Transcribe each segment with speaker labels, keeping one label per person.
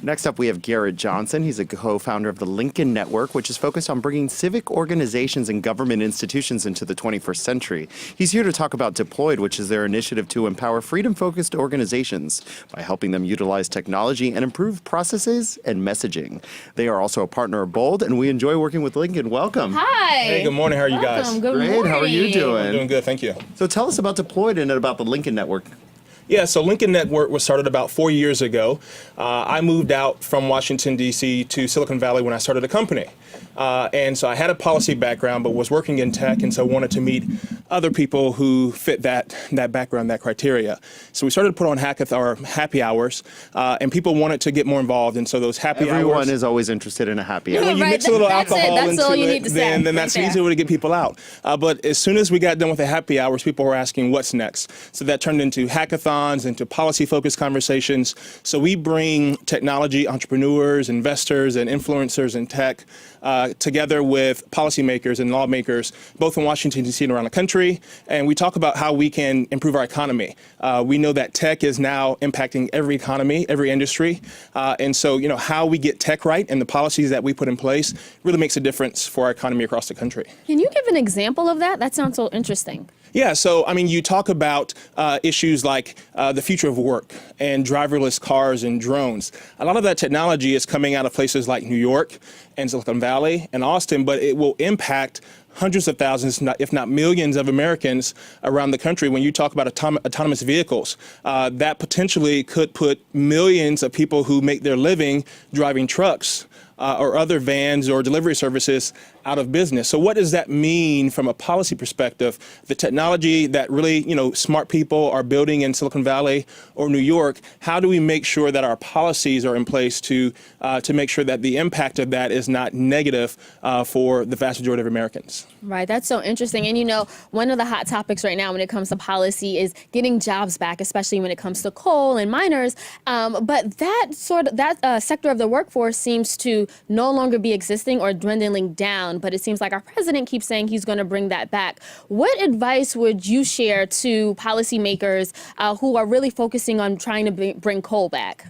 Speaker 1: Next up, we have Garrett Johnson. He's a co-founder of the Lincoln Network, which is focused on bringing civic organizations and government institutions into the 21st century. He's here to talk about Deployed, which is their initiative to empower freedom-focused organizations by helping them utilize technology and improve processes and messaging. They are also a partner of Bold, and we enjoy working with Lincoln. Welcome.
Speaker 2: Hi.
Speaker 3: Hey, good morning. How are you guys?
Speaker 2: Good
Speaker 1: Great.
Speaker 2: morning.
Speaker 1: How are you doing?
Speaker 3: I'm doing good, thank you.
Speaker 1: So tell us about Deployed and about the Lincoln Network.
Speaker 3: Yeah, so Lincoln Network was started about 4 years ago. I moved out from Washington, D.C. to Silicon Valley when I started a company. And so I had a policy background, but was working in tech, and so wanted to meet other people who fit that background, that criteria. So we started to put on happy hours, and people wanted to get more involved, and so those happy hours.
Speaker 1: Everyone is always interested in a happy hour.
Speaker 3: When you mix a little alcohol
Speaker 2: that's all you
Speaker 3: into
Speaker 2: need to
Speaker 3: it,
Speaker 2: say.
Speaker 3: then that's an easy way to get people out. But as soon as we got done with the happy hours, people were asking what's next. So that turned into hackathons, into policy-focused conversations. So we bring technology entrepreneurs, investors, and influencers in tech together with policymakers and lawmakers, both in Washington, D.C. and around the country. And we talk about how we can improve our economy. We know that tech is now impacting every economy, every industry. And so, how we get tech right and the policies that we put in place really makes a difference for our economy across the country.
Speaker 2: Can you give an example of that? That sounds so interesting.
Speaker 3: Yeah, so you talk about issues like the future of work and driverless cars and drones. A lot of that technology is coming out of places like New York and Silicon Valley and Austin, but it will impact hundreds of thousands, if not millions of Americans around the country. When you talk about autonomous vehicles, that potentially could put millions of people who make their living driving trucks or other vans or delivery services out of business. So what does that mean from a policy perspective? The technology that really, smart people are building in Silicon Valley or New York, how do we make sure that our policies are in place to make sure that the impact of that is not negative for the vast majority of Americans?
Speaker 2: Right, that's so interesting. And one of the hot topics right now when it comes to policy is getting jobs back, especially when it comes to coal and miners. But that sector of the workforce seems to no longer be existing or dwindling down. But it seems like our president keeps saying he's going to bring that back. What advice would you share to policymakers who are really focusing on trying to bring coal back?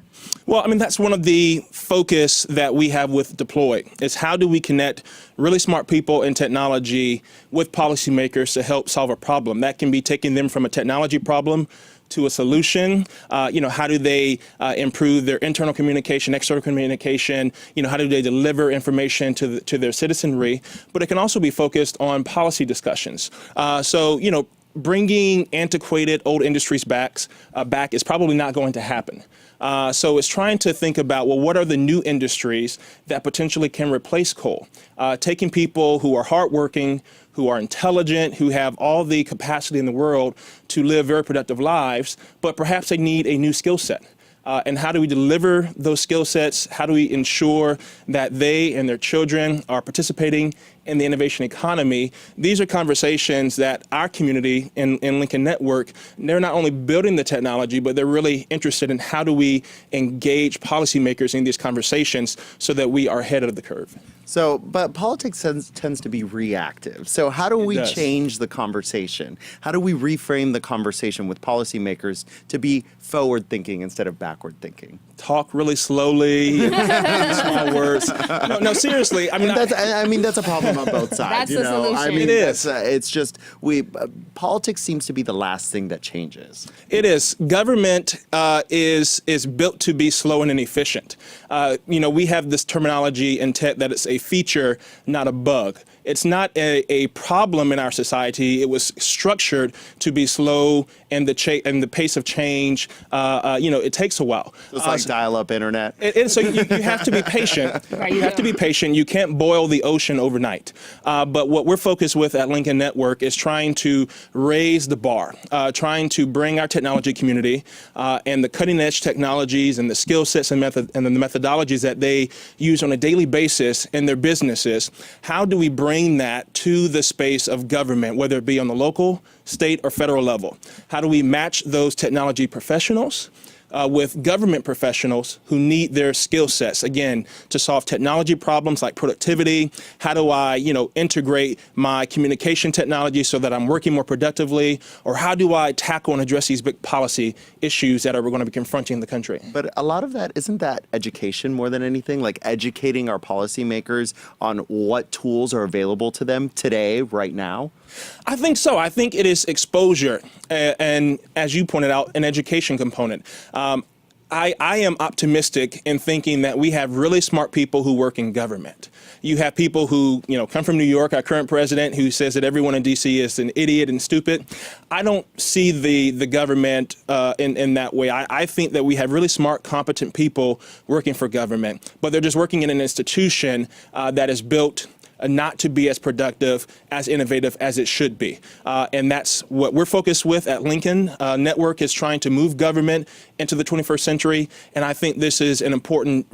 Speaker 3: Well, that's one of the focus that we have with Deploy is how do we connect really smart people in technology with policymakers to help solve a problem. That can be taking them from a technology problem to a solution. How do they improve their internal communication, external communication? How do they deliver information to their citizenry? But it can also be focused on policy discussions. Bringing antiquated old industries back is probably not going to happen. So it's trying to think about, what are the new industries that potentially can replace coal? Taking people who are hardworking, who are intelligent, who have all the capacity in the world to live very productive lives, but perhaps they need a new skill set. And how do we deliver those skill sets? How do we ensure that they and their children are participating in the innovation economy? These are conversations that our community in Lincoln Network, they're not only building the technology, but they're really interested in how do we engage policymakers in these conversations so that we are ahead of the curve.
Speaker 1: So, but politics tends to be reactive. So how do we change the conversation? How do we reframe the conversation with policymakers to be forward-thinking instead of backward-thinking?
Speaker 3: Talk really slowly, small words. No, seriously.
Speaker 1: That's a problem on both sides.
Speaker 2: That's the solution.
Speaker 3: It is.
Speaker 1: It's just politics seems to be the last thing that changes.
Speaker 3: It is. Government is built to be slow and inefficient. We have this terminology in tech that it's a feature, not a bug. It's not a problem in our society. It was structured to be slow, and the pace of change, it takes a while.
Speaker 1: It's like dial-up internet.
Speaker 3: So you have to be patient. You have to be patient. You can't boil the ocean overnight. But what we're focused with at Lincoln Network is trying to raise the bar, trying to bring our technology community and the cutting-edge technologies and the skill sets and the methodologies that they use on a daily basis in their businesses. How do we bring that to the space of government, whether it be on the local, state, or federal level? How do we match those technology professionals with government professionals who need their skill sets, again, to solve technology problems like productivity. How do I, integrate my communication technology so that I'm working more productively? Or how do I tackle and address these big policy issues that are going to be confronting the country?
Speaker 1: But a lot of that, isn't that education more than anything? Like educating our policymakers on what tools are available to them today, right now?
Speaker 3: I think so. I think it is exposure and, as you pointed out, an education component. I am optimistic in thinking that we have really smart people who work in government. You have people who, come from New York, our current president, who says that everyone in D.C. is an idiot and stupid. I don't see the government in that way. I think that we have really smart, competent people working for government, but they're just working in an institution that is built not to be as productive, as innovative as it should be. And that's what we're focused with at Lincoln. Network is trying to move government into the 21st century. And I think this is an important,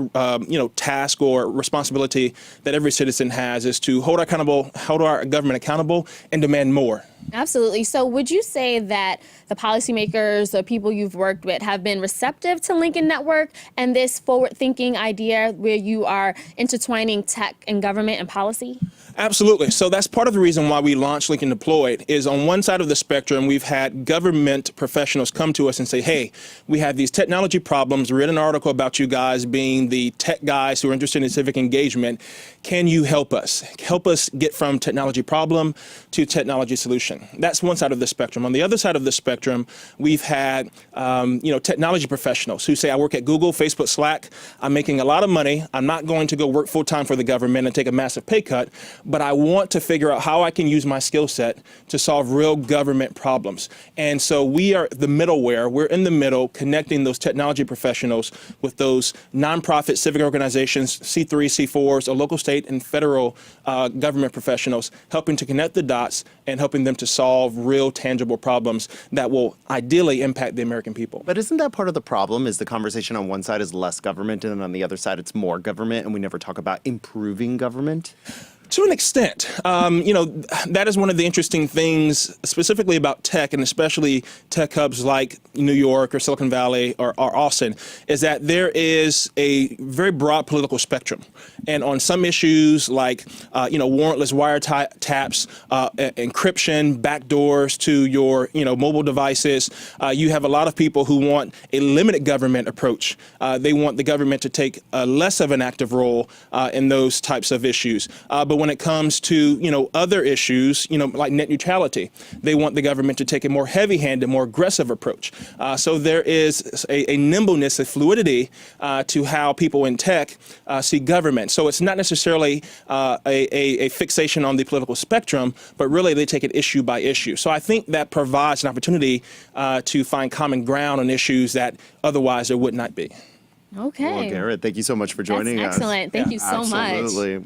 Speaker 3: task or responsibility that every citizen has, is to hold our government accountable and demand more.
Speaker 2: Absolutely. So would you say that the policymakers, the people you've worked with, have been receptive to Lincoln Network and this forward-thinking idea where you are intertwining tech and government and policy?
Speaker 3: Absolutely. So that's part of the reason why we launched Lincoln Deployed. Is on one side of the spectrum, we've had government professionals come to us and say, hey, we have these technology problems. We read an article about you guys being the tech guys who are interested in civic engagement. Can you help us? Help us get from technology problem to technology solution. That's one side of the spectrum. On the other side of the spectrum, we've had technology professionals who say, I work at Google, Facebook, Slack. I'm making a lot of money. I'm not going to go work full time for the government and take a massive pay cut, but I want to figure out how I can use my skill set to solve real government problems. And so we are the middleware. We're in the middle, connecting those technology professionals with those nonprofit civic organizations, C3, C4s, or local, state, and federal government professionals, helping to connect the dots and helping them to solve real tangible problems that will ideally impact the American people.
Speaker 1: But isn't that part of the problem, is the conversation on one side is less government and then on the other side it's more government, and we never talk about improving government?
Speaker 3: To an extent, that is one of the interesting things specifically about tech, and especially tech hubs like New York or Silicon Valley or Austin, is that there is a very broad political spectrum. And on some issues like, warrantless wiretaps, encryption, backdoors to your, mobile devices, you have a lot of people who want a limited government approach. They want the government to take less of an active role in those types of issues. But when it comes to, other issues, like net neutrality, they want the government to take a more heavy-handed, more aggressive approach. So there is a nimbleness, a fluidity to how people in tech see government. So it's not necessarily a fixation on the political spectrum, but really they take it issue by issue. So I think that provides an opportunity to find common ground on issues that otherwise there would not be.
Speaker 2: Okay.
Speaker 1: Well, Garrett, thank you so much for joining us.
Speaker 2: That's excellent. Thank you so much.
Speaker 1: Absolutely.